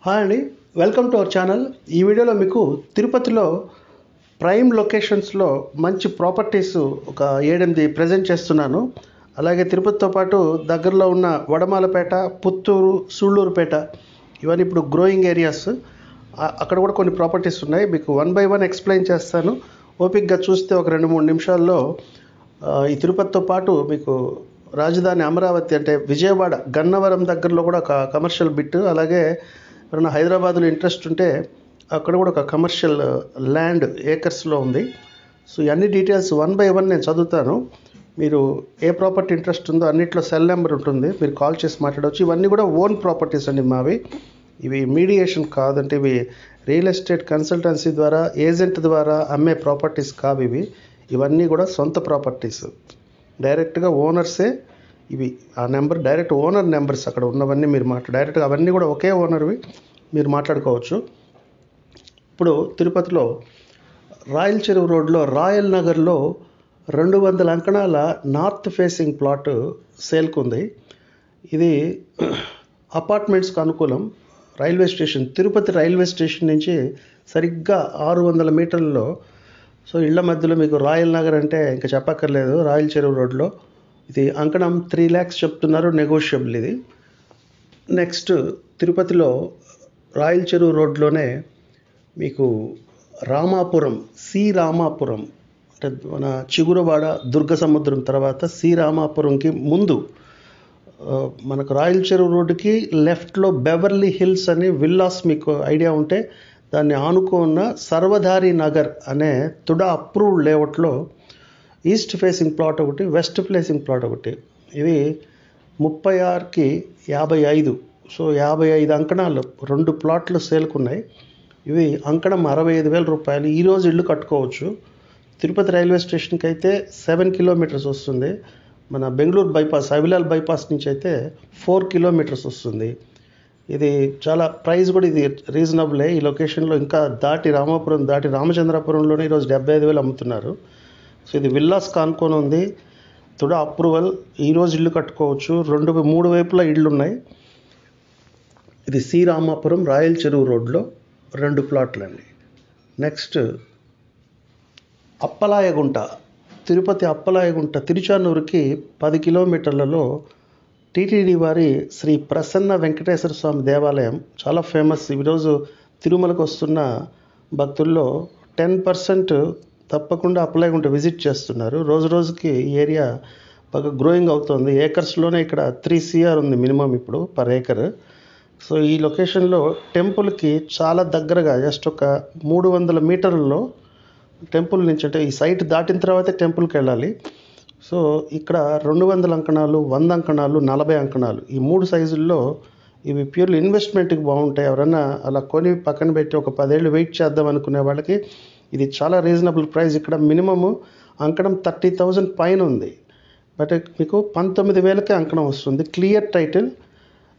Hi అండి, welcome to our channel. ఈ వీడియోలో మీకు తిరుపతిలో ప్రైమ్ లొకేషన్స్లో మంచి ప్రాపర్టీస్ ఒక 7-8 ప్రజెంట్ చేస్తున్నాను. అలాగే తిరుపతితో పాటు దగ్గరలో ఉన్న వడమాలపేట, పుత్తూరు, సూళ్ళూరుపేట ఇవన్నీ ఇప్పుడు గ్రోయింగ్ ఏరియాస్. అక్కడ కూడా కొన్ని ప్రాపర్టీస్ ఉన్నాయి. మీకు 1 by 1 ఎక్స్ప్లెయిన్ చేస్తాను. ఓపిక్గా చూస్తే ఒక 2-3 నిమిషాల్లో ఈ తిరుపతితో పాటు మీకు రాజధాని అమరావతి అంటే విజయవాడ గన్నవరం దగ్గరలో కూడా ఒక కమర్షియల్ బిట్, అలాగే ఎవరైనా హైదరాబాద్లో ఇంట్రెస్ట్ ఉంటే అక్కడ కూడా ఒక కమర్షియల్ ల్యాండ్ ఏకర్స్లో ఉంది. సో ఇవన్నీ డీటెయిల్స్ 1 by 1 నేను చదువుతాను. మీరు ఏ ప్రాపర్టీ ఇంట్రెస్ట్ ఉందో అన్నిట్లో సెల్ నెంబర్ ఉంటుంది, మీరు కాల్ చేసి మాట్లాడవచ్చు. ఇవన్నీ కూడా ఓన్ ప్రాపర్టీస్ అండి మావి. ఇవి మీడియేషన్ కాదంటే ఇవి రియల్ ఎస్టేట్ కన్సల్టెన్సీ ద్వారా ఏజెంట్ ద్వారా అమ్మే ప్రాపర్టీస్ కావు. ఇవన్నీ కూడా సొంత ప్రాపర్టీస్, డైరెక్ట్గా ఓనర్సే. ఇవి ఆ నెంబర్ డైరెక్ట్ ఓనర్ నెంబర్స్, అక్కడ ఉన్నవన్నీ మీరు డైరెక్ట్గా అవన్నీ కూడా ఒకే ఓనర్వి, మీరు మాట్లాడుకోవచ్చు. ఇప్పుడు తిరుపతిలో రాయల్ చెరువు రోడ్లో రాయల్ నగర్లో 200 అంకణాల నార్త్ ఫేసింగ్ ప్లాట్ సేల్కు ఉంది. ఇది అపార్ట్మెంట్స్కి అనుకూలం. Railway station, Tirupati railway station నుంచి సరిగ్గా 600 మీటర్లలో. సో ఇళ్ల మధ్యలో మీకు రాయల్ నగర్ అంటే ఇంకా చెప్పక్కర్లేదు. రాయల్ చెరువు రోడ్లో ఇది అంకణం 3 lakhs చెప్తున్నారు, నెగోషియబుల్ ఇది. నెక్స్ట్ తిరుపతిలో రాయల్ చెరువు రోడ్లోనే మీకు రామాపురం, రామాపురం అంటే మన చిగురవాడ దుర్గ సముద్రం తర్వాత రామాపురంకి ముందు మనకు రాయల్ చెరువు రోడ్డుకి లెఫ్ట్లో బెవర్లీ హిల్స్ అని విల్లాస్, మీకు ఐడియా ఉంటే దాన్ని ఆనుకున్న సర్వధారి నగర్ అనే తుడా అప్రూవ్డ్ లేఅవుట్లో ఈస్ట్ ఫేసింగ్ ప్లాట్ ఒకటి, వెస్ట్ ఫేసింగ్ ప్లాట్ ఒకటి. ఇవి 36కి 55. సో 55 అంకణాలు 2 ప్లాట్లు సేల్కున్నాయి. ఇవి అంకణం 65,000 రూపాయలు. ఈరోజు ఇల్లు కట్టుకోవచ్చు. తిరుపతి రైల్వే స్టేషన్కి అయితే 7 kilometers వస్తుంది. మన బెంగళూరు బైపాస్, అవిలాల్ బైపాస్ నుంచి అయితే 4 kilometers వస్తుంది. ఇది చాలా ప్రైస్ కూడా ఇది రీజనబులే. ఈ లొకేషన్లో ఇంకా దాటి రామాపురం దాటి రామచంద్రపురంలోనే ఈరోజు 75,000 అమ్ముతున్నారు. సో ఇది విల్లాస్ కానుకొని ఉంది, తుడా అప్రూవల్. ఈరోజు ఇల్లు కట్టుకోవచ్చు. 3 వైపులా ఇళ్ళు ఉన్నాయి. ఇది రామాపురం రాయల్ చెరువు రోడ్లో 2 ప్లాట్లు అండి. నెక్స్ట్ అప్పలాయగుంట, తిరుపతి అప్పలాయగుంట తిరుచానూరుకి 10 kilometerలలో టీటీడీ వారి శ్రీ ప్రసన్న వెంకటేశ్వర స్వామి దేవాలయం చాలా ఫేమస్. ఈరోజు తిరుమలకు వస్తున్న భక్తుల్లో 10% తప్పకుండా అప్పలాయగుంట విజిట్ చేస్తున్నారు. రోజు రోజుకి ఈ ఏరియా బాగా గ్రోయింగ్ అవుతుంది. ఏకర్స్లోనే ఇక్కడ 3 CR ఉంది మినిమం ఇప్పుడు పర్ ఏకర్. సో ఈ లొకేషన్లో టెంపుల్కి చాలా దగ్గరగా జస్ట్ ఒక 300 మీటర్లలో టెంపుల్ నుంచి, అంటే ఈ సైట్ దాటిన తర్వాతే టెంపుల్కి వెళ్ళాలి. సో ఇక్కడ 200 అంకణాలు, 100 అంకణాలు, 40 అంకణాలు ఈ 3 సైజుల్లో ఇవి ప్యూర్లీ ఇన్వెస్ట్మెంట్కి బాగుంటాయి. ఎవరైనా అలా కొని పక్కన పెట్టి ఒక 10 ఏళ్ళు వెయిట్ చేద్దాం అనుకునే వాళ్ళకి ఇది చాలా రీజనబుల్ ప్రైస్. ఇక్కడ మినిమము అంకణం 30,000 పైన ఉంది, బట్ మీకు 19,000కే అంకణం వస్తుంది. Clear title.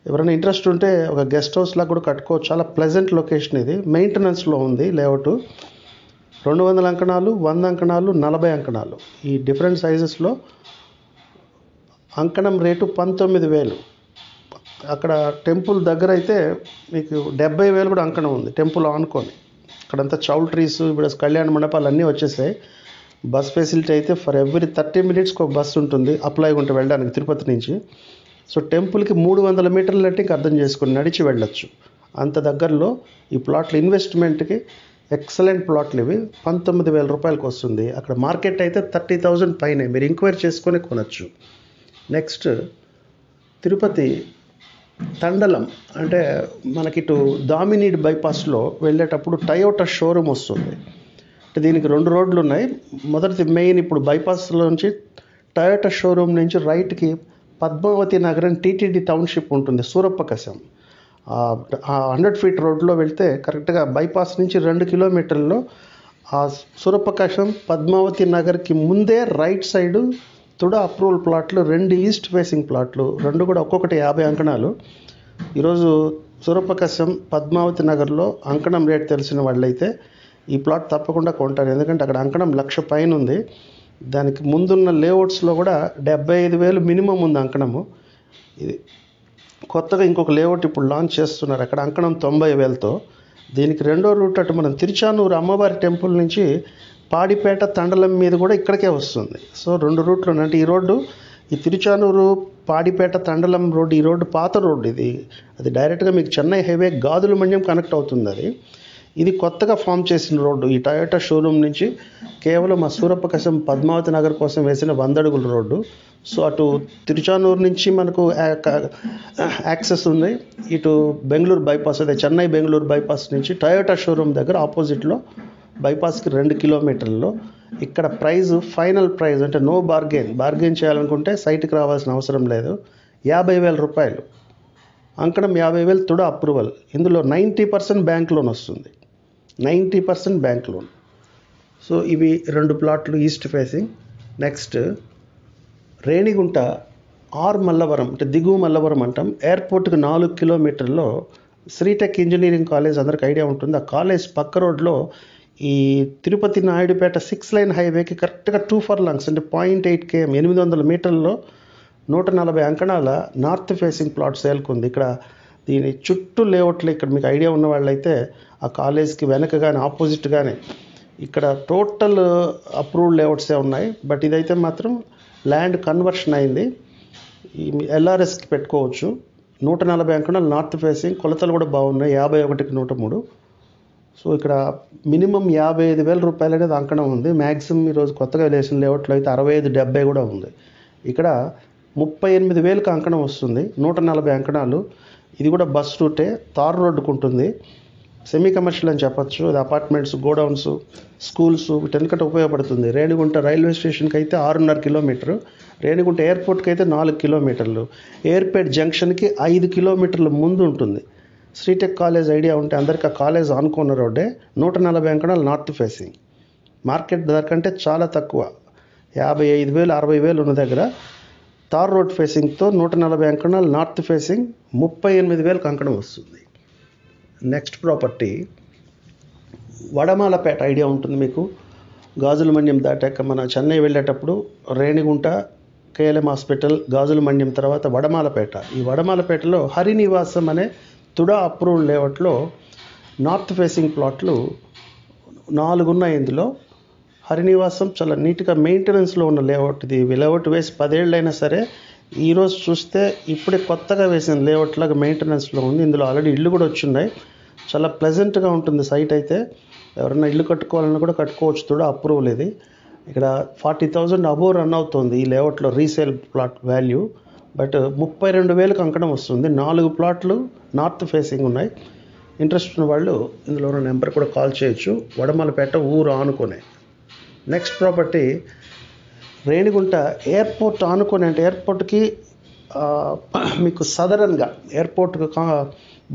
ఎవరైనా ఇంట్రెస్ట్ ఉంటే ఒక గెస్ట్ హౌస్ లాగా కూడా కట్టుకోవచ్చు. చాలా ప్లెజెంట్ లొకేషన్ ఇది. మెయింటెనెన్స్లో ఉంది లేఅవుట్. 200 అంకణాలు, 100 అంకణాలు, 40 అంకణాలు ఈ డిఫరెంట్ సైజెస్లో. అంకణం రేటు 19,000. అక్కడ టెంపుల్ దగ్గర అయితే మీకు 70,000 కూడా అంకణం ఉంది టెంపుల్ ఆనుకొని. అక్కడంతా చౌల్ ట్రీస్, ఇప్పుడు కళ్యాణ మండపాలు అన్నీ వచ్చేసాయి. బస్ ఫెసిలిటీ అయితే ఫర్ ఎవ్రీ 30 minutesకి ఒక బస్సు ఉంటుంది అప్లాయగుంట వెళ్ళడానికి తిరుపతి నుంచి. సో టెంపుల్కి 300 మీటర్లు అంటే ఇంక అర్థం చేసుకుని నడిచి వెళ్ళొచ్చు. అంత దగ్గరలో ఈ ప్లాట్లు ఇన్వెస్ట్మెంట్కి ఎక్సలెంట్ ప్లాట్లు ఇవి. 19,000 రూపాయలకి వస్తుంది. అక్కడ మార్కెట్ అయితే 30,000 పైనే. మీరు ఎంక్వైరీ చేసుకొని కొనచ్చు. నెక్స్ట్ తిరుపతి తండలం అంటే మనకి ఇటు దామినీడ్ బైపాస్లో వెళ్ళేటప్పుడు టయోటా షోరూమ్ వస్తుంది. అంటే దీనికి 2 రోడ్లు ఉన్నాయి. మొదటిది మెయిన్ ఇప్పుడు బైపాస్లో నుంచి టయోటా షోరూమ్ నుంచి రైట్కి పద్మావతి నగరం టీటీడీ టౌన్షిప్ ఉంటుంది, సూరప్పకశం. 100 feet రోడ్లో వెళ్తే కరెక్ట్గా బైపాస్ నుంచి 2 kilometerల్లో ఆ సూరప్పకశం పద్మావతి నగర్కి ముందే రైట్ సైడు తుడా అప్రూవల్ ప్లాట్లు 2 ఈస్ట్ ఫేసింగ్ ప్లాట్లు, 2 కూడా ఒక్కొక్కటి 50 అంకణాలు. ఈరోజు సూరప్పకశం పద్మావతి నగర్లో అంకణం రేట్ తెలిసిన వాళ్ళైతే ఈ ప్లాట్ తప్పకుండా కొంటారు. ఎందుకంటే అక్కడ అంకణం 1,00,000 పైన ఉంది. దానికి ముందున్న లేఅవుట్స్లో కూడా 75,000 మినిమం ఉంది అంకణము. ఇది కొత్తగా ఇంకొక లేఅవుట్ ఇప్పుడు లాంచ్ చేస్తున్నారు అక్కడ అంకణం 90,000తో. దీనికి రెండో రూట్ అటు మనం తిరుచానూరు అమ్మవారి టెంపుల్ నుంచి పాడిపేట తండలం మీద కూడా ఇక్కడికే వస్తుంది. సో 2 రూట్లు ఉన్నాయి. అంటే ఈ రోడ్డు ఈ తిరుచానూరు పాడిపేట తండలం రోడ్డు, ఈ రోడ్డు పాత రోడ్డు ఇది. అది డైరెక్ట్గా మీకు చెన్నై హైవే గాజుల మండ్యం కనెక్ట్ అవుతుంది. ఇది కొత్తగా ఫామ్ చేసిన రోడ్డు. ఈ టయోటా షోరూమ్ నుంచి కేవలం ఆ సూరప్పకసం పద్మావతి నగర్ కోసం వేసిన 100 అడుగుల రోడ్డు. సో అటు తిరుచానూరు నుంచి మనకు యాక్సెస్ ఉంది. ఇటు బెంగళూరు బైపాస్, అదే చెన్నై బెంగళూరు బైపాస్ నుంచి టయోటా షోరూమ్ దగ్గర ఆపోజిట్లో బైపాస్కి 2 కిలోమీటర్లలో. ఇక్కడ ఫైనల్ ప్రైజ్ అంటే నో బార్గెన్ చేయాలనుకుంటే సైట్కి రావాల్సిన అవసరం లేదు. 50,000 రూపాయలు అంకణం, 50,000 తుడ అప్రూవల్. ఇందులో 90% బ్యాంక్ లోన్ వస్తుంది. 90% బ్యాంక్ లోన్. సో ఇవి 2 ప్లాట్లు east facing. Next Renigunta Mallavaram, అంటే దిగువ మల్లవరం అంటాం. ఎయిర్పోర్ట్కి 4 కిలోమీటర్లో శ్రీటెక్ ఇంజనీరింగ్ కాలేజ్ అందరికి ఐడియా ఉంటుంది. ఆ కాలేజ్ పక్క రోడ్లో ఈ తిరుపతి నాయుడుపేట 6 లైన్ హైవేకి కరెక్ట్గా 2 ఫర్లాంగ్స్ అంటే 0.8 km 800 మీటర్లలో 140 అంకణాల నార్త్ ఫేసింగ్ ప్లాట్ సేల్కు ఉంది. ఇక్కడ దీని చుట్టూ లేఅవుట్లు ఇక్కడ మీకు ఐడియా ఉన్న వాళ్ళైతే ఆ కాలేజ్కి వెనక కానీ ఆపోజిట్ కానీ ఇక్కడ టోటల్ అప్రూవ్డ్ లేఅవుట్సే ఉన్నాయి. బట్ ఇదైతే మాత్రం ల్యాండ్ కన్వర్షన్ అయింది. ఈ ఎల్ఆర్ఎస్కి పెట్టుకోవచ్చు. 140 అంకణాలు నార్త్ ఫేసింగ్, కొలతలు కూడా బాగున్నాయి. 51కి 103. సో ఇక్కడ మినిమం 55,000 రూపాయలు అనేది అంకణం ఉంది. మ్యాక్సిమం ఈరోజు కొత్తగా వేసిన లేఅవుట్లో అయితే 65-70 కూడా ఉంది. ఇక్కడ 38,000కి అంకణం వస్తుంది. 140 అంకణాలు. ఇది కూడా బస్ రూటే, తార్ రోడ్డుకు ఉంటుంది. సెమీ కమర్షియల్ అని చెప్పచ్చు. అది అపార్ట్మెంట్స్, గోడౌన్స్, స్కూల్స్ వీటన్నిటికంటే ఉపయోగపడుతుంది. రేణిగుంట రైల్వే స్టేషన్కి అయితే 6.5 కిలోమీటరు, రేణిగుంట ఎయిర్పోర్ట్కి అయితే 4 కిలోమీటర్లు, ఎయిర్పేట్ జంక్షన్కి 5 కిలోమీటర్ల ముందు ఉంటుంది. శ్రీటెక్ కాలేజ్ ఐడియా ఉంటే అందరికీ ఆ కాలేజ్ ఆనుకున్న రోడ్డే. 140 అంకణాలు నార్త్ ఫేసింగ్. మార్కెట్ ధర కంటే చాలా తక్కువ, 55,000 60,000 ఉన్న దగ్గర తార్ రోడ్ ఫేసింగ్తో 140 అంకణాలు నార్త్ ఫేసింగ్ 38,000కి అంకణం వస్తుంది. నెక్స్ట్ ప్రాపర్టీ వడమాలపేట ఐడియా ఉంటుంది మీకు. గాజుల మండ్యం దాటాక మన చెన్నై వెళ్ళేటప్పుడు రేణిగుంట, కేఎల్ఎం హాస్పిటల్, గాజుల మండ్యం తర్వాత వడమాలపేట. ఈ వడమాలపేటలో హరినివాసం అనే తుడా అప్రూవ్డ్ లేఅవుట్లో నార్త్ ఫేసింగ్ ప్లాట్లు 4 ఉన్నాయి. ఇందులో హరినివాసం చాలా నీట్గా మెయింటెనెన్స్లో ఉన్న లేఅవుట్. ఇది లేఅవుట్ వేసి 10 ఏళ్ళు అయినా సరే ఈరోజు చూస్తే ఇప్పుడే కొత్తగా వేసిన లేఅవుట్ లాగా మెయింటెనెన్స్లో ఉంది. ఇందులో ఆల్రెడీ ఇల్లు కూడా వచ్చిన్నాయి. చాలా ప్లెజెంట్గా ఉంటుంది సైట్ అయితే. ఎవరైనా ఇల్లు కట్టుకోవాలన్నా కూడా కట్టుకోవచ్చు. కూడా అప్రూవల్ ఇది. ఇక్కడ 40,000 అబోవ్ రన్ అవుతుంది ఈ లేఅవుట్లో రీసేల్ ప్లాట్ వాల్యూ. బట్ 32,000కి అంకణం వస్తుంది. 4 ప్లాట్లు నార్త్ ఫేసింగ్ ఉన్నాయి. ఇంట్రెస్ట్ ఉన్న వాళ్ళు ఇందులో ఉన్న నెంబర్ కూడా కాల్ చేయొచ్చు. వడమలపేట ఊరు ఆనుకునే. నెక్స్ట్ ప్రాపర్టీ రేణిగుంట ఎయిర్పోర్ట్ ఆనుకొని, అంటే ఎయిర్పోర్ట్కి మీకు సదరన్గా, ఎయిర్పోర్ట్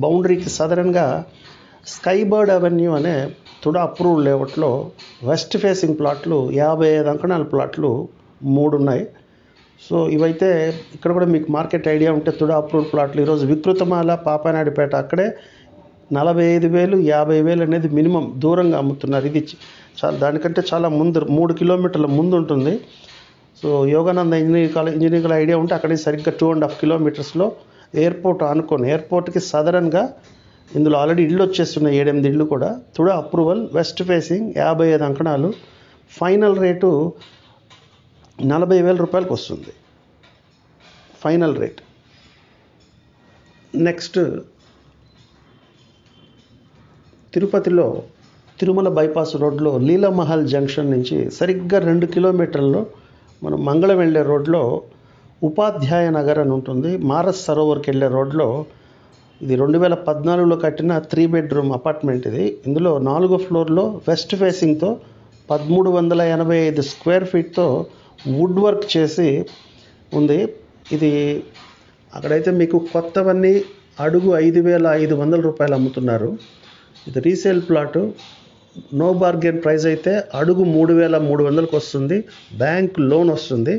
బౌండరీకి సదరన్గా స్కై బర్డ్ అవెన్యూ అనే తుడా అప్రూవ్డ్ లేఅవుట్లో వెస్ట్ ఫేసింగ్ ప్లాట్లు 55 అంకణాల ప్లాట్లు 3 ఉన్నాయి. సో ఇవైతే ఇక్కడ కూడా మీకు మార్కెట్ ఐడియా ఉంటే తుడా అప్రూవ్డ్ ప్లాట్లు ఈరోజు వికృతమాల, పాపానాయుడుపేట అక్కడే 45,000 50,000 అనేది మినిమం దూరంగా అమ్ముతున్నారు. ఇది చాలా దానికంటే చాలా ముందు 3 కిలోమీటర్ల ముందు ఉంటుంది. సో యోగానంద ఇంజనీరింగ్ ఐడియా ఉంటే అక్కడే సరిగ్గా 2.5 కిలోమీటర్స్లో ఎయిర్పోర్ట్ ఆనుకొని, ఎయిర్పోర్ట్కి సదరన్గా ఇందులో ఆల్రెడీ ఇళ్ళు వచ్చేస్తున్నాయి. 7-8 ఇళ్ళు కూడా. తుడా అప్రూవల్, వెస్ట్ ఫేసింగ్, 55 అంకణాలు. ఫైనల్ రేటు 40,000 రూపాయలకు వస్తుంది. Final rate. నెక్స్ట్ తిరుపతిలో తిరుమల బైపాస్ రోడ్లో లీలామహల్ జంక్షన్ నుంచి సరిగ్గా 2 కిలోమీటర్లలో మనం మంగళం వెళ్ళే రోడ్లో ఉపాధ్యాయ నగర్ అని ఉంటుంది. మానస్ సరోవర్కి వెళ్ళే రోడ్లో ఇది 2014లో కట్టిన 3 బెడ్రూమ్ అపార్ట్మెంట్ ఇది. ఇందులో 4వ ఫ్లోర్లో వెస్ట్ ఫేసింగ్తో 1385 స్క్వేర్ ఫీట్తో వుడ్ వర్క్ చేసి ఉంది. ఇది అక్కడైతే మీకు కొత్తవన్నీ అడుగు 5,500 రూపాయలు అమ్ముతున్నారు. ఇది resale plot. No bargain price అయితే అడుగు 3,300కి వస్తుంది. బ్యాంక్ లోన్ వస్తుంది.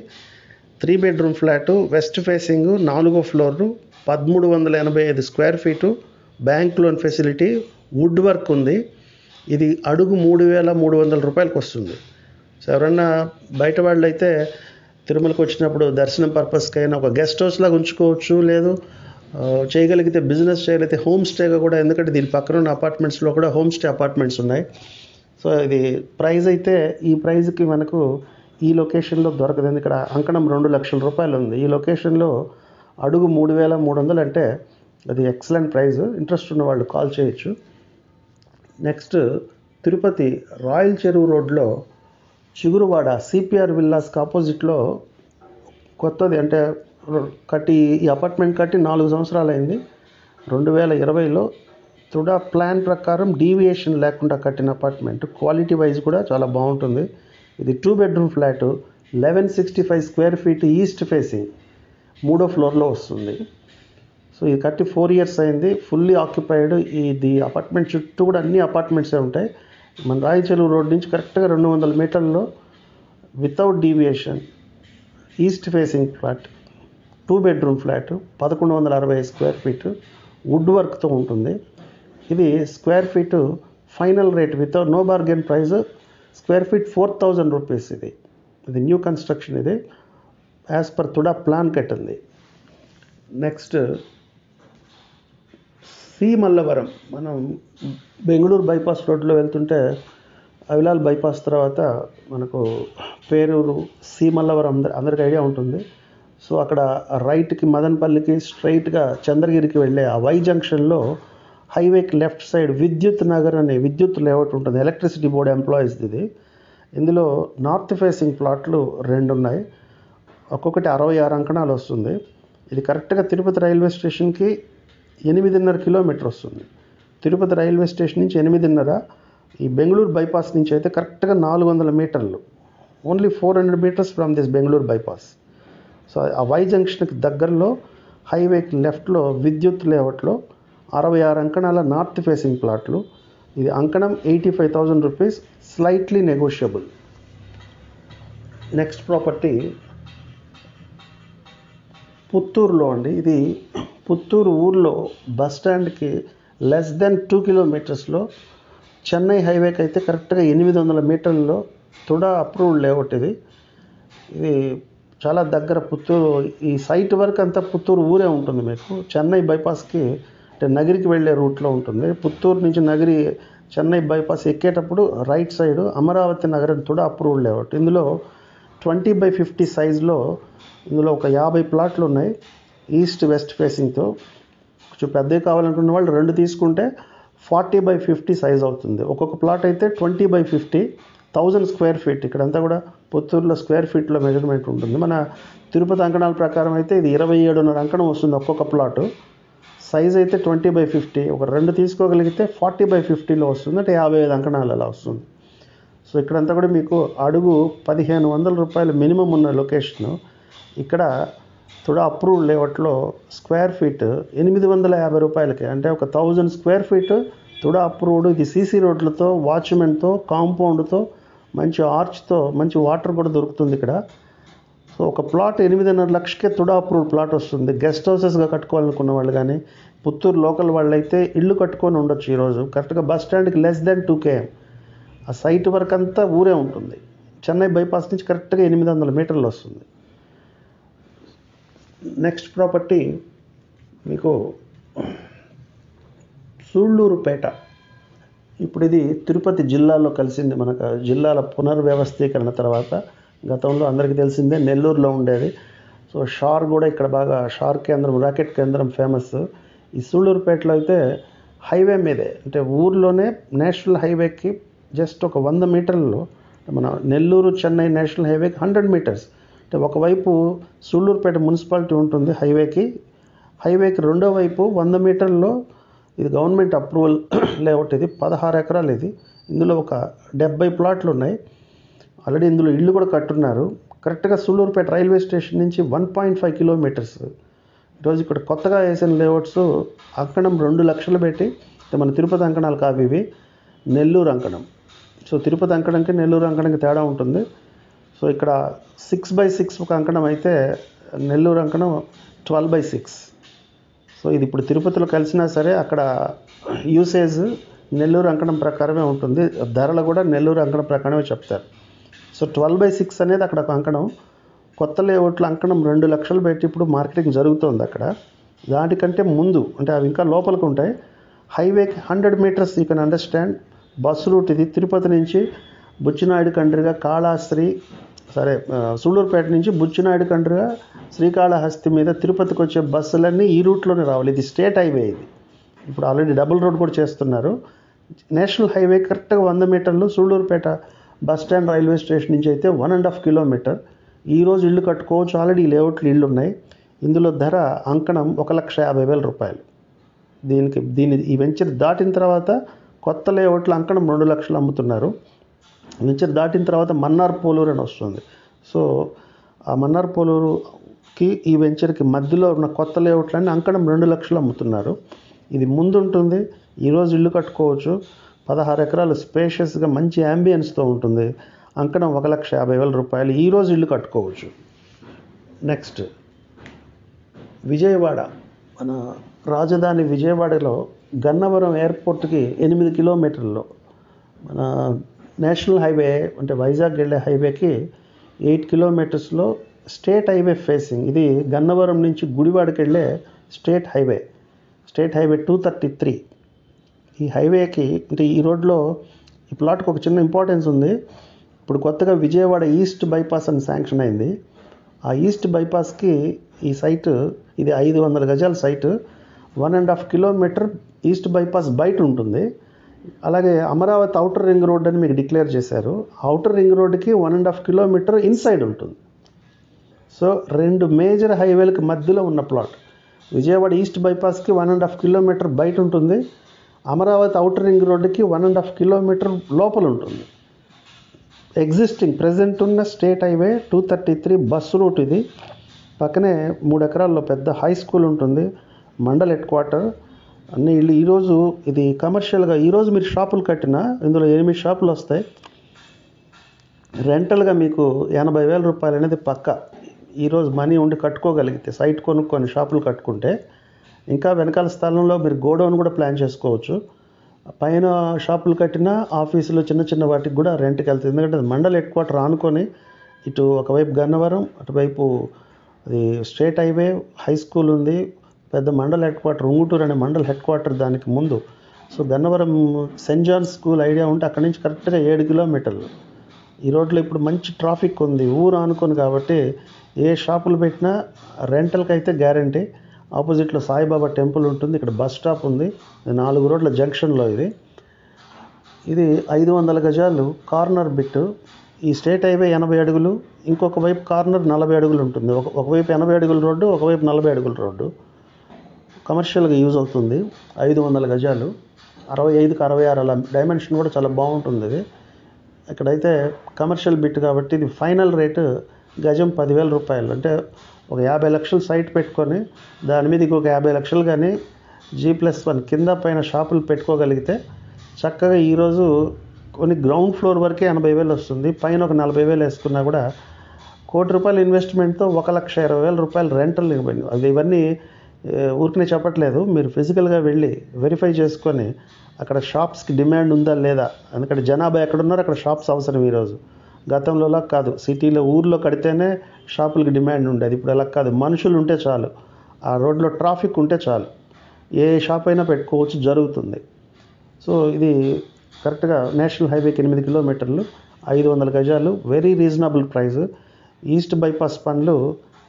3 బెడ్రూమ్ ఫ్లాటు, వెస్ట్ ఫేసింగ్, 4వ floor, 1385 square feet, bank loan facility, wood work ఉంది. ఇది అడుగు 3,300 రూపాయలకు వస్తుంది. సో ఎవరన్నా బయట వాళ్ళు అయితే తిరుమలకు వచ్చినప్పుడు దర్శనం పర్పస్కి అయినా ఒక గెస్ట్ హౌస్ లాగా ఉంచుకోవచ్చు, లేదు చేయగలిగితే బిజినెస్ చేయగలిగితే హోమ్ స్టేగా కూడా, ఎందుకంటే దీని పక్కన ఉన్న అపార్ట్మెంట్స్లో కూడా హోమ్ స్టే అపార్ట్మెంట్స్ ఉన్నాయి. సో ఇది ప్రైస్ అయితే ఈ ప్రైస్కి మనకు ఈ లొకేషన్లో దొరకదు. ఇక్కడ అంకణం 2 లక్షల రూపాయలు ఉంది. ఈ లొకేషన్లో అడుగు 3,300 అంటే అది ఎక్సలెంట్ ప్రైస్. ఇంట్రెస్ట్ ఉన్న వాళ్ళు కాల్ చేయొచ్చు. నెక్స్ట్ తిరుపతి రాయల్ చెరువు రోడ్లో చిగురువాడ సిపిఆర్ విల్లాస్కి ఆపోజిట్లో కొత్తది, అంటే ఈ అపార్ట్మెంట్ కట్టి 4 సంవత్సరాలు అయింది. 2020లో తుడా ప్లాన్ ప్రకారం డీవియేషన్ లేకుండా కట్టిన అపార్ట్మెంట్. క్వాలిటీ వైజ్ కూడా చాలా బాగుంటుంది. ఇది 2 bedroom flat, 1165 square feet, east facing, 3వ ఫ్లోర్లో వస్తుంది. సో ఇది కట్టి 4 ఇయర్స్ అయింది. Fully occupied. ఇది అపార్ట్మెంట్ చుట్టూ కూడా అన్ని అపార్ట్మెంట్సే ఉంటాయి. మన రాయచెరువు రోడ్ నుంచి కరెక్ట్గా 200 మీటర్లలో without deviation east facing flat, 2 bedroom flat, 1160 square feet, wood వర్క్తో ఉంటుంది. ఇది square feet final rate without no bargain price square feet 4,000 rupees. ఇది న్యూ కన్స్ట్రక్షన్. ఇది యాజ్ పర్ తుడా ప్లాన్ కట్టింది. Next C Mallavaram. మనం బెంగళూరు బైపాస్ రోడ్లో వెళ్తుంటే అవిలాల్ బైపాస్ తర్వాత మనకు పేరూరు, సి మల్లవరం అందరికి ఐడియా ఉంటుంది. సో అక్కడ రైట్కి మదనపల్లికి స్ట్రైట్గా చంద్రగిరికి వెళ్ళే ఆ వై జంక్షన్లో హైవేకి లెఫ్ట్ సైడ్ విద్యుత్ నగర్ అనే విద్యుత్ లేఅవుట్ ఉంటుంది. ఎలక్ట్రిసిటీ బోర్డ్ ఎంప్లాయీస్ది ఇది. ఇందులో నార్త్ ఫేసింగ్ ప్లాట్లు 2 ఉన్నాయి. ఒక్కొక్కటి 66 అంకణాలు వస్తుంది. ఇది కరెక్ట్గా తిరుపతి రైల్వే స్టేషన్కి 8.5 కిలోమీటర్ వస్తుంది. తిరుపతి రైల్వే స్టేషన్ నుంచి 8.5, ఈ బెంగళూరు బైపాస్ నుంచి అయితే కరెక్ట్గా 400 మీటర్లు. Only 400 metres from this Bengaluru bypass. So ఆ వై జంక్షన్కి దగ్గరలో హైవేకి లెఫ్ట్లో విద్యుత్ లేఅవుట్లో 66 అంకణాల నార్త్ ఫేసింగ్ ప్లాట్లు. ఇది అంకణం 85,000 rupees, slightly negotiable. Next property పుత్తూరులో అండి. ఇది పుత్తూరు ఊర్లో బస్ స్టాండ్కి లెస్ దెన్ 2 కిలోమీటర్స్లో, చెన్నై హైవేకి అయితే కరెక్ట్గా 800 మీటర్లలో తుడా అప్రూవ్డ్ లేఅవుట్. ఇది చాలా దగ్గర పుత్తూరు. ఈ సైట్ వరకు అంతా పుత్తూరు ఊరే ఉంటుంది. మీకు చెన్నై బైపాస్కి అంటే నగిరికి వెళ్ళే రూట్లో ఉంటుంది. పుత్తూరు నుంచి నగిరి చెన్నై బైపాస్ ఎక్కేటప్పుడు రైట్ సైడ్ అమరావతి నగరం తుడా అప్రూవ్డ్ లేఅవుట్. ఇందులో 20x50 సైజులో ఇందులో ఒక 50 ప్లాట్లు ఉన్నాయి, ఈస్ట్ వెస్ట్ ఫేసింగ్తో. కొంచెం పెద్దవి కావాలనుకున్న వాళ్ళు 2 తీసుకుంటే 40x50 సైజ్ అవుతుంది. ఒక్కొక్క ప్లాట్ అయితే 20x50, 1000 స్క్వేర్ ఫీట్. ఇక్కడంతా కూడా పుత్తూరులో స్క్వేర్ ఫీట్లో మెజర్మెంట్ ఉంటుంది. మన తిరుపతి అంకణాల ప్రకారం అయితే ఇది 27.5 అంకణం వస్తుంది ఒక్కొక్క ప్లాటు. సైజ్ అయితే 20x50. ఒక 2 తీసుకోగలిగితే 40x50లో వస్తుంది, అంటే 55 అంకణాలు అలా వస్తుంది. సో ఇక్కడంతా కూడా మీకు అడుగు 1,500 రూపాయలు మినిమం ఉన్న లొకేషను. ఇక్కడ తుడా అప్రూవ్డ్ లేఅవుట్లో స్క్వేర్ ఫీట్ 850 రూపాయలకి, అంటే ఒక 1000 స్క్వేర్ ఫీట్ తుడా అప్రూవ్డ్. ఇది సీసీ రోడ్లతో, వాచ్మెన్తో, కాంపౌండ్తో, మంచి ఆర్చ్తో, మంచి వాటర్ కూడా దొరుకుతుంది ఇక్కడ. సో ఒక ప్లాట్ 8.5 లక్షకే తుడా అప్రూవ్డ్ ప్లాట్ వస్తుంది. గెస్ట్ హౌసెస్గా కట్టుకోవాలనుకున్న వాళ్ళు కానీ, పుత్తూరు లోకల్ వాళ్ళు అయితే ఇల్లు కట్టుకొని ఉండొచ్చు. ఈరోజు కరెక్ట్గా బస్ స్టాండ్కి లెస్ దెన్ 2 km. ఆ సైట్ వరకు అంతా ఊరే ఉంటుంది. చెన్నై బైపాస్ నుంచి కరెక్ట్గా 800 మీటర్లు వస్తుంది. నెక్స్ట్ ప్రాపర్టీ మీకు సూళ్ళూరుపేట. ఇప్పుడు ఇది తిరుపతి జిల్లాలో కలిసింది. మనకు జిల్లాల పునర్వ్యవస్థీకరణ తర్వాత గతంలో అందరికీ తెలిసిందే నెల్లూరులో ఉండేది. సో షార్ కూడా ఇక్కడ బాగా షార్ కేంద్రం, రాకెట్ కేంద్రం ఫేమస్. ఈ సూళ్ళూరుపేటలో అయితే హైవే మీదే, అంటే ఊర్లోనే నేషనల్ హైవేకి జస్ట్ ఒక 100 మీటర్లలో, మన నెల్లూరు చెన్నై నేషనల్ హైవేకి 100 మీటర్స్. అంటే ఒకవైపు సూళ్ళూరుపేట మున్సిపాలిటీ ఉంటుంది హైవేకి రెండో వైపు 100 మీటర్లలో ఇది గవర్నమెంట్ అప్రూవల్ లేఅవుట్. ఇది 16 ఎకరాలు. ఇందులో ఒక 70 ప్లాట్లు ఉన్నాయి. ఆల్రెడీ ఇందులో ఇళ్ళు కూడా కట్టున్నారు. కరెక్ట్గా సూళ్ళూరుపేట రైల్వే స్టేషన్ నుంచి 1.5 కిలోమీటర్స్. ఈరోజు ఇక్కడ కొత్తగా వేసిన లేఅవుట్స్ అంకణం 2 లక్షలు పెట్టి, మన తిరుపతి అంకణాలు కావు ఇవి, నెల్లూరు అంకణం. సో తిరుపతి అంకణంకి నెల్లూరు అంకణంకి తేడా ఉంటుంది. సో ఇక్కడ 6x6 ఒక అంకణం అయితే నెల్లూరు అంకణం 12x6. సో ఇది ఇప్పుడు తిరుపతిలో కలిసినా సరే అక్కడ యూసేజ్ నెల్లూరు అంకణం ప్రకారమే ఉంటుంది. ధరలు కూడా నెల్లూరు అంకణం ప్రకారమే చెప్తారు. సో 12x6 అనేది అక్కడ ఒక అంకణం. కొత్త లేఅవుట్ల అంకణం 2 లక్షలు పెట్టి ఇప్పుడు మార్కెటింగ్ జరుగుతుంది అక్కడ. దానికంటే ముందు అంటే అవి ఇంకా లోపలికి ఉంటాయి. హైవేకి 100 metres you can understand. Bus route ఇది తిరుపతి నుంచి బుచ్చినాయుడు కండ్రిగా కాళహస్తి సూళ్ళూరుపేట నుంచి బుచ్చినాయుడు కండ్రిగా శ్రీకాళహస్తి మీద తిరుపతికి వచ్చే బస్సులన్నీ ఈ రూట్లోనే రావాలి. ఇది స్టేట్ హైవే. ఇది ఇప్పుడు ఆల్రెడీ డబుల్ రోడ్ కూడా చేస్తున్నారు. నేషనల్ హైవే కరెక్ట్గా 100 మీటర్లు. Sullurpeta bus stand railway station నుంచి అయితే 1.5 కిలోమీటర్. ఈరోజు ఇల్లు కట్టుకోవచ్చు. ఆల్రెడీ ఈ లేఅవుట్లు ఇళ్ళు ఉన్నాయి. ఇందులో ధర అంకణం 1,50,000 రూపాయలు. ఈ వెంచర్ దాటిన తర్వాత కొత్త లేఅవుట్లు అంకణం 2 లక్షలు అమ్ముతున్నారు. వెంచర్ దాటిన తర్వాత మన్నార్ పోలూరు అని వస్తుంది. సో ఆ మన్నార్ పోలూరుకి ఈ వెంచర్కి మధ్యలో ఉన్న కొత్త లేఅవుట్లన్నీ అంకణం 2 లక్షలు అమ్ముతున్నారు. ఇది ముందుంటుంది. ఈరోజు ఇల్లు కట్టుకోవచ్చు. 16 ఎకరాలు స్పేషియస్గా మంచి యాంబియన్స్తో ఉంటుంది. అంకణం 1,50,000 రూపాయలు. ఈరోజు ఇల్లు కట్టుకోవచ్చు. నెక్స్ట్ విజయవాడ. మన రాజధాని విజయవాడలో గన్నవరం ఎయిర్పోర్ట్కి 8 కిలోమీటర్లు, మన నేషనల్ హైవే అంటే వైజాగ్ వెళ్ళే హైవేకి 8 కిలోమీటర్స్లో స్టేట్ హైవే ఫేసింగ్. ఇది గన్నవరం నుంచి గుడివాడకి వెళ్ళే స్టేట్ హైవే 233. ఈ హైవేకి అంటే ఈ రోడ్లో ఈ ప్లాట్కి ఒక చిన్న ఇంపార్టెన్స్ ఉంది. ఇప్పుడు కొత్తగా విజయవాడ ఈస్ట్ బైపాస్ అని శాంక్షన్ అయింది. ఆ ఈస్ట్ బైపాస్కి ఈ సైటు ఇది 500 గజాల సైటు. 1.5 కిలోమీటర్ ఈస్ట్ బైపాస్ బయట ఉంటుంది. అలాగే అమరావతి ఔటర్ రింగ్ రోడ్ అని మీకు డిక్లేర్ చేశారు. ఔటర్ రింగ్ రోడ్కి 1.5 కిలోమీటర్ ఇన్సైడ్ ఉంటుంది. సో 2 మేజర్ హైవేలకు మధ్యలో ఉన్న ప్లాట్. విజయవాడ ఈస్ట్ బైపాస్కి 1.5 కిలోమీటర్ బయట ఉంటుంది. అమరావతి ఔటర్ రింగ్ రోడ్డుకి 1.5 కిలోమీటర్ లోపల ఉంటుంది. ఎగ్జిస్టింగ్ ప్రజెంట్ ఉన్న స్టేట్ హైవే 233 బస్ రూట్. ఇది పక్కనే 3 ఎకరాల్లో పెద్ద హై స్కూల్ ఉంటుంది. మండల్ హెడ్ క్వార్టర్ అన్నీ ఇల్లు. ఈరోజు ఇది కమర్షియల్గా ఈరోజు మీరు షాపులు కట్టినా ఇందులో 8 షాపులు వస్తాయి. రెంటల్గా మీకు 80,000 రూపాయలు అనేది పక్క. ఈరోజు మనీ ఉండి కట్టుకోగలిగితే సైట్ కొనుక్కొని షాపులు కట్టుకుంటే ఇంకా వెనకాల స్థలంలో మీరు గోడౌన్ కూడా ప్లాన్ చేసుకోవచ్చు. పైన షాపులు కట్టినా ఆఫీసులు చిన్న వాటికి కూడా రెంట్కి వెళ్తుంది. ఎందుకంటే మండల్ హెడ్ క్వార్టర్ ఆనుకొని ఇటు ఒకవైపు గన్నవరం, అటువైపు అది స్టేట్ హైవే, హై స్కూల్ ఉంది. పెద్ద మండల్ హెడ్ క్వార్టర్ ఉంగుటూరు అనే మండల్ హెడ్ క్వార్టర్ దానికి ముందు. So Gannavaram Saint Johne's school idea ఉంటే అక్కడి నుంచి కరెక్ట్గా 7 కిలోమీటర్లు. ఈ రోడ్లో ఇప్పుడు మంచి ట్రాఫిక్ ఉంది. ఊరు ఆనుకొని కాబట్టి ఏ షాపులు పెట్టినా రెంటల్కి అయితే గ్యారంటీ. ఆపోజిట్లో సాయిబాబా టెంపుల్ ఉంటుంది. ఇక్కడ బస్ స్టాప్ ఉంది. 4 రోడ్ల జంక్షన్లో ఇది 500 గజాలు కార్నర్ బిట్. ఈ స్టేట్ హైవే 80 అడుగులు, ఇంకొక వైపు కార్నర్ 40 అడుగులు ఉంటుంది. ఒకవైపు 80 అడుగుల రోడ్డు, ఒకవైపు 40 అడుగుల రోడ్డు. కమర్షియల్గా యూజ్ అవుతుంది. 500 గజాలు, 65కి 66 అలా డైమెన్షన్ కూడా చాలా బాగుంటుంది. ఇది ఇక్కడైతే కమర్షియల్ బిట్ కాబట్టి ఇది ఫైనల్ రేటు గజం 10,000 రూపాయలు. అంటే ఒక 50 లక్షలు సైట్ పెట్టుకొని దాని మీద ఇంకొక 50 లక్షలు కానీ G+1 కింద పైన షాపులు పెట్టుకోగలిగితే చక్కగా ఈరోజు కొన్ని గ్రౌండ్ ఫ్లోర్ వరకే 80,000 వస్తుంది. పైన ఒక 40,000 వేసుకున్నా కూడా ₹1 కోటి ఇన్వెస్ట్మెంట్తో 1,20,000 రూపాయలు రెంటల్ ఇవ్వండి. ఇవన్నీ ఊరికనే చెప్పట్లేదు. మీరు ఫిజికల్గా వెళ్ళి వెరిఫై చేసుకొని అక్కడ షాప్స్కి డిమాండ్ ఉందా లేదా, ఎందుకంటే జనాభా ఎక్కడున్నారో అక్కడ షాప్స్ అవసరం. ఈరోజు గతంలోలా కాదు, సిటీలో ఊర్లో కడితేనే షాపులకి డిమాండ్ ఉండేది. ఇప్పుడు అలా కాదు, మనుషులు ఉంటే చాలు, ఆ రోడ్లో ట్రాఫిక్ ఉంటే చాలు, ఏ షాప్ అయినా పెట్టుకోవచ్చు, జరుగుతుంది. సో ఇది కరెక్ట్గా నేషనల్ హైవేకి 8 కిలోమీటర్లు, 500 గజాలు, very reasonable price. East bypass పనులు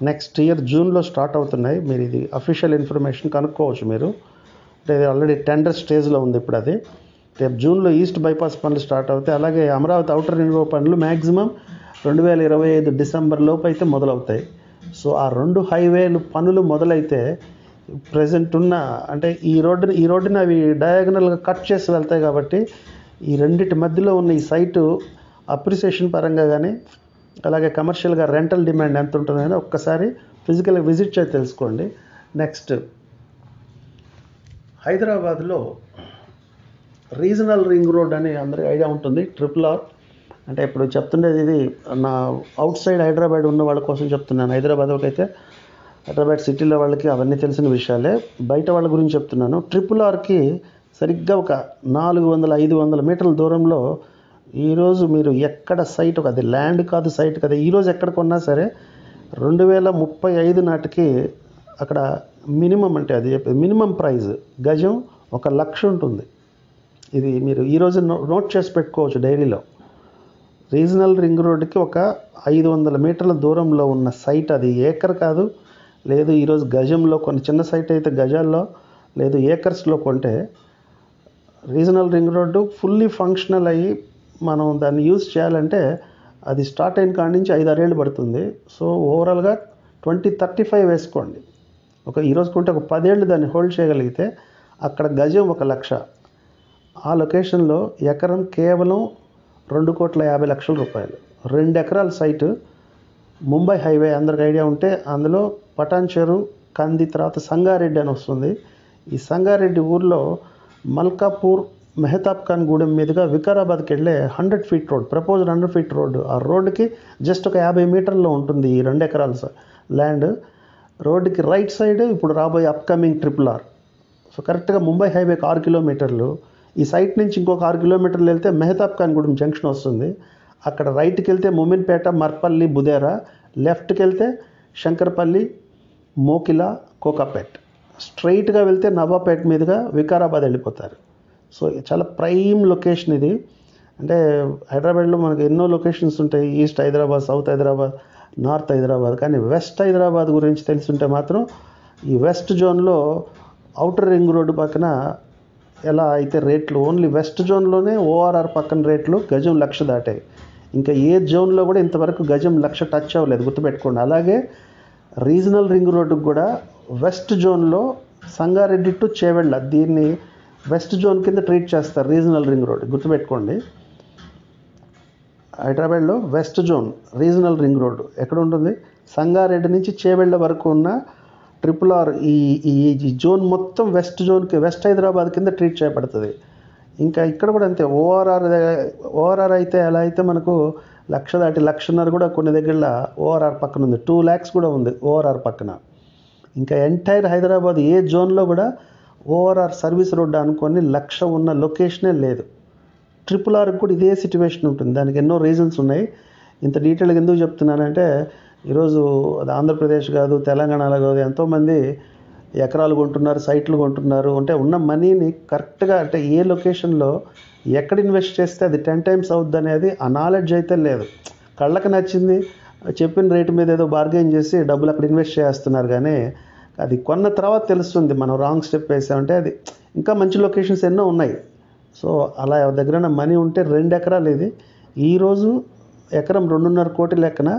నెక్స్ట్ ఇయర్ జూన్లో స్టార్ట్ అవుతున్నాయి. మీరు ఇది అఫీషియల్ ఇన్ఫర్మేషన్ కనుక్కోవచ్చు మీరు. అంటే ఇది ఆల్రెడీ టెండర్ స్టేజ్లో ఉంది. ఇప్పుడు అది రేపు జూన్లో ఈస్ట్ బైపాస్ పనులు స్టార్ట్ అవుతాయి. అలాగే అమరావతి ఔటర్ రింగ్ రోడ్ పనులు మ్యాక్సిమం 2025 డిసెంబర్ లోపు అయితే మొదలవుతాయి. సో ఆ 2 హైవేలు పనులు మొదలైతే ప్రజెంట్ ఉన్న అంటే ఈ రోడ్డుని అవి డయాగనల్గా కట్ చేసి వెళ్తాయి. కాబట్టి ఈ రెండింటి మధ్యలో ఉన్న ఈ సైటు అప్రిసియేషన్ పరంగా కానీ అలాగే కమర్షియల్గా రెంటల్ డిమాండ్ ఎంత ఉంటుందని ఒక్కసారి ఫిజికల్గా విజిట్ చేసి తెలుసుకోండి. నెక్స్ట్ హైదరాబాద్లో రీజనల్ రింగ్ రోడ్ అని అందరికీ ఐడియా ఉంటుంది. RRR అంటే ఇప్పుడు చెప్తుండేది ఇది నా అవుట్ సైడ్ హైదరాబాద్ ఉన్న వాళ్ళ కోసం చెప్తున్నాను. హైదరాబాద్ అయితే హైదరాబాద్ సిటీలో వాళ్ళకి అవన్నీ తెలిసిన విషయాలే. బయట వాళ్ళ గురించి చెప్తున్నాను. RRRకి సరిగ్గా ఒక 400-500 మీటర్ల దూరంలో ఈరోజు మీరు ఎక్కడ సైట్, అది ల్యాండ్ కాదు, సైట్ కదా, ఈరోజు ఎక్కడ కొన్నా సరే 2035 నాటికి అక్కడ మినిమం అంటే అది చెప్పేది మినిమం ప్రైస్ గజం 1,00,000 ఉంటుంది. ఇది మీరు ఈరోజు నోట్ చేసి పెట్టుకోవచ్చు డైరీలో. రీజనల్ రింగ్ రోడ్డుకి ఒక 500 మీటర్ల దూరంలో ఉన్న సైట్, అది ఏకర్ కాదు, లేదు ఈరోజు గజంలో కొన్ని చిన్న సైట్ అయితే గజాల్లో, లేదు ఏకర్స్లో కొంటే regional ring road fully functional అయ్యి మనం దాన్ని యూజ్ చేయాలంటే అది స్టార్ట్ అయిన కాడి నుంచి 5-6 ఏళ్ళు పడుతుంది. సో ఓవరాల్గా 2035 వేసుకోండి. ఈరోజు కొంటే ఒక 10 ఏళ్ళు దాన్ని హోల్డ్ చేయగలిగితే అక్కడ గజం 1,00,000. ఆ లొకేషన్లో ఎకరం కేవలం 2,50,00,000 రూపాయలు. 2 ఎకరాల సైటు, ముంబై హైవే అందరికి ఐడియా ఉంటే అందులో పటాన్చెరు, కంది, తర్వాత సంగారెడ్డి అని వస్తుంది. ఈ సంగారెడ్డి ఊర్లో మల్కాపూర్, మెహతాబ్ ఖాన్ గూడెం మీదుగా వికారాబాద్కి వెళ్ళే 100 feet road, proposed 100 feet road. ఆ రోడ్డుకి జస్ట్ ఒక 50 మీటర్లో ఉంటుంది ఈ 2 ఎకరాల ల్యాండ్. రోడ్డుకి రైట్ సైడ్ ఇప్పుడు రాబోయే అప్కమింగ్ RRR. సో కరెక్ట్గా ముంబై హైవేకి 6 కిలోమీటర్లు. ఈ సైట్ నుంచి ఇంకొక 6 కిలోమీటర్లు వెళ్తే మెహతాబ్ ఖాన్ గూడెం జంక్షన్ వస్తుంది. అక్కడ రైట్కి వెళ్తే మొమిన్పేట, మర్పల్లి, బుదేరా. లెఫ్ట్కి వెళ్తే శంకర్పల్లి, మోకిలా, కోకాపేట్. స్ట్రైట్గా వెళ్తే నవాపేట్ మీదుగా వికారాబాద్ వెళ్ళిపోతారు. సో చాలా ప్రైమ్ లొకేషన్ ఇది. అంటే హైదరాబాద్లో మనకు ఎన్నో లొకేషన్స్ ఉంటాయి, east Hyderabad, south Hyderabad, north Hyderabad. కానీ వెస్ట్ హైదరాబాద్ గురించి తెలుసుంటే మాత్రం ఈ వెస్ట్ జోన్లో ఔటర్ రింగ్ రోడ్డు పక్కన ఎలా అయితే రేట్లు, ఓన్లీ వెస్ట్ జోన్లోనే ORR పక్కన రేట్లు గజం 1,00,000 దాటాయి. ఇంకా ఏ జోన్లో కూడా ఇంతవరకు గజం 1,00,000 టచ్ అవ్వలేదు, గుర్తుపెట్టుకోండి. అలాగే రీజనల్ రింగ్ రోడ్డుకు కూడా వెస్ట్ జోన్లో సంగారెడ్డి టు చేవెళ్ళ, దీన్ని వెస్ట్ జోన్ కింద ట్రీట్ చేస్తారు రీజనల్ రింగ్ రోడ్, గుర్తుపెట్టుకోండి. హైదరాబాద్లో west zone regional ring road ఎక్కడ ఉంటుంది? సంగారెడ్డి నుంచి చేవెళ్ళ వరకు ఉన్న RRR ఈ జోన్ మొత్తం వెస్ట్ జోన్కి, వెస్ట్ హైదరాబాద్ కింద ట్రీట్ చేయబడుతుంది. ఇంకా ఇక్కడ కూడా అంతే. ఓఆర్ఆర్ అయితే ఎలా అయితే మనకు 1,00,000 దాటి 1,50,000 కూడా కొన్ని దగ్గరలో ORR పక్కన ఉంది, 2 lakhs కూడా ఉంది ORR పక్కన. ఇంకా ఎంటైర్ హైదరాబాద్ ఏ జోన్లో కూడా ORR సర్వీస్ రోడ్డు అనుకొని 1,00,000 ఉన్న లొకేషనే లేదు. RRRకి కూడా ఇదే సిచ్యువేషన్ ఉంటుంది. దానికి ఎన్నో రీజన్స్ ఉన్నాయి. ఇంత డీటెయిల్గా ఎందుకు చెప్తున్నానంటే ఈరోజు అది ఆంధ్రప్రదేశ్ కాదు, తెలంగాణలో కాదు, ఎంతోమంది ఎకరాలు కొంటున్నారు, సైట్లు కొంటున్నారు. అంటే ఉన్న మనీని కరెక్ట్గా, అంటే ఏ లొకేషన్లో ఎక్కడ ఇన్వెస్ట్ చేస్తే అది 10 times అవుద్ది అనేది ఆ నాలెడ్జ్ అయితే లేదు. కళ్ళకి నచ్చింది చెప్పిన రేటు మీద ఏదో బార్గెన్ చేసి డబ్బులు అక్కడ ఇన్వెస్ట్ చేస్తున్నారు. కానీ అది కొన్న తర్వాత తెలుస్తుంది మనం రాంగ్ స్టెప్ వేసామంటే. అది ఇంకా మంచి లొకేషన్స్ ఎన్నో ఉన్నాయి. సో అలా దగ్గర మనీ ఉంటే 2 ఎకరాలు ఇది. ఈరోజు ఎకరం 2.5 కోటి లెక్కన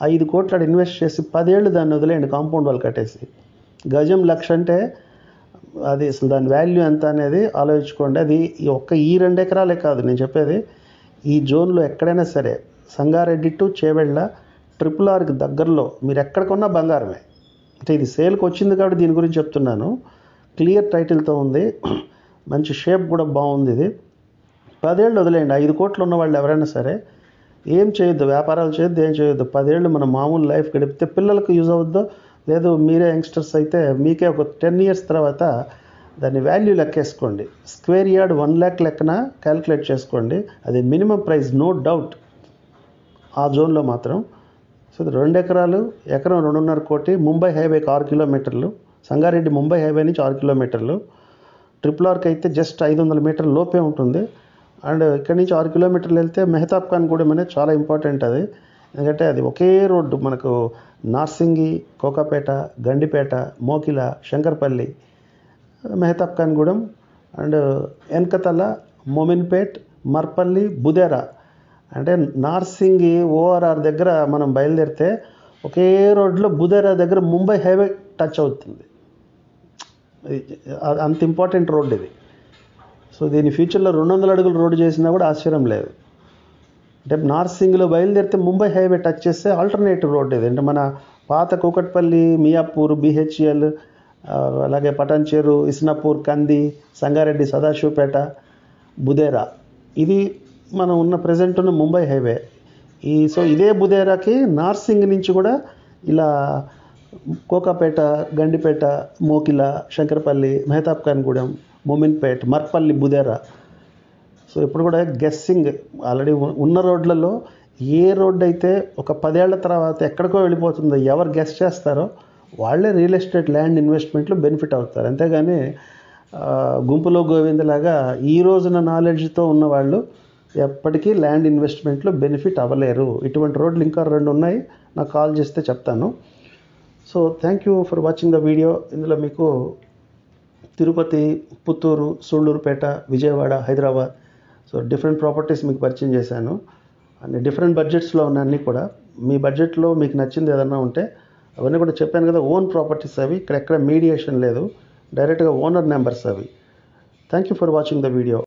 5 కోట్లు ఇన్వెస్ట్ చేసి 10 ఏళ్ళు దాన్ని వదిలేయండి, కాంపౌండ్ వాళ్ళు కట్టేసి. గజం 1,00,000 అంటే అది అసలు దాని వాల్యూ ఎంత అనేది ఆలోచించుకోండి. అది ఈ 2 ఎకరాలే కాదు నేను చెప్పేది, ఈ జోన్లో ఎక్కడైనా సరే సంగారెడ్డి టు చేవెళ్ళ RRRకి దగ్గరలో మీరు ఎక్కడ కొన్నా బంగారమే. అంటే ఇది సేల్కి వచ్చింది కాబట్టి దీని గురించి చెప్తున్నాను. క్లియర్ టైటిల్తో ఉంది, మంచి షేప్ కూడా బాగుంది. ఇది 10 ఏళ్ళు వదిలేయండి. 5 కోట్లు ఉన్న వాళ్ళు ఎవరైనా సరే ఏం చేయొద్దు, వ్యాపారాలు చేయొద్దు, ఏం చేయొద్దు. 10 ఏళ్ళు మన మామూలు లైఫ్ గడిపితే పిల్లలకు యూజ్ అవుద్దో, లేదు మీరే యంగ్స్టర్స్ అయితే మీకే ఒక 10 years తర్వాత దాని వాల్యూ లెక్కేసుకోండి. స్క్వేర్ యార్డ్ 1 lakh లెక్కన క్యాలిక్యులేట్ చేసుకోండి. అది మినిమం ప్రైస్, నో డౌట్ ఆ జోన్లో మాత్రం. సో 2 ఎకరాలు, ఎకరం 2.5 కోటి. ముంబై హైవేకి 6 కిలోమీటర్లు, సంగారెడ్డి ముంబై హైవే నుంచి 6 కిలోమీటర్లు. RRRకి అయితే జస్ట్ 500 మీటర్ల లోపే ఉంటుంది. అండ్ ఇక్కడి నుంచి 6 కిలోమీటర్లు వెళ్తే మెహతాబ్ ఖాన్ గూడెం అనేది చాలా ఇంపార్టెంట్ అది. ఎందుకంటే అది ఒకే రోడ్డు మనకు నార్సింగి, కోకాపేట, గండిపేట, మోకిల, శంకర్పల్లి, మెహతాబ్ ఖాన్ గూడెం అండ్ ఎన్కతల, మొమిన్పేట్, మర్పల్లి, బుదేరా. అంటే నార్సింగి ORR దగ్గర మనం బయలుదేరితే ఒకే రోడ్లో బుదేరా దగ్గర ముంబై హైవే టచ్ అవుతుంది. అంత ఇంపార్టెంట్ రోడ్ ఇది. సో దీని ఫ్యూచర్లో 200 అడుగులు రోడ్డు చేసినా కూడా ఆశ్చర్యం లేదు. అంటే నార్సింగ్లో బయలుదేరితే ముంబై హైవే టచ్ చేస్తే ఆల్టర్నేటివ్ రోడ్ ఇది. అంటే మన పాత కూకట్పల్లి, మియాపూర్, BHEL, అలాగే పటాన్చెరు, ఇస్నాపూర్, కంది, సంగారెడ్డి, సదాశివపేట, బుదేరా, ఇది మనం ఉన్న ప్రజెంట్ ఉన్న ముంబై హైవే. సో ఇదే బుదేరాకి నార్సింగ్ నుంచి కూడా ఇలా కోకాపేట, గండిపేట, మోకిల, శంకరపల్లి, మెహతాబ్ ఖాన్ గూడెం, మొమిన్పేట్, మర్పల్లి, బుదేరా. సో ఇప్పుడు కూడా గెస్సింగ్, ఆల్రెడీ ఉన్న రోడ్లలో ఏ రోడ్డు అయితే ఒక 10 ఏళ్ల తర్వాత ఎక్కడికో వెళ్ళిపోతుందో ఎవరు గెస్ చేస్తారో వాళ్ళే రియల్ ఎస్టేట్ ల్యాండ్ ఇన్వెస్ట్మెంట్లో బెనిఫిట్ అవుతారు. అంతేగాని గుంపులో గోవిందలాగా ఈ రోజున నాలెడ్జ్తో ఉన్నవాళ్ళు ఎప్పటికీ ల్యాండ్ ఇన్వెస్ట్మెంట్లో బెనిఫిట్ అవ్వలేరు. ఇటువంటి రోడ్లు ఇంకా 2 ఉన్నాయి, నాకు కాల్ చేస్తే చెప్తాను. So thank you for watching the video. ఇందులో మీకు Tirupati, Puttur, Sullurpeta, Vijayawada, Hyderabad, so different properties మీకు పరిచయం చేశాను. అన్ని డిఫరెంట్ బడ్జెట్స్లో ఉన్నాయి అన్నీ కూడా. మీ బడ్జెట్లో మీకు నచ్చింది ఏదన్నా ఉంటే అవన్నీ కూడా చెప్పాను కదా, ఓన్ ప్రాపర్టీస్ అవి. ఇక్కడ ఎక్కడ మీడియేషన్ లేదు, డైరెక్ట్గా ఓనర్ నెంబర్స్ అవి. Thank you for watching the video.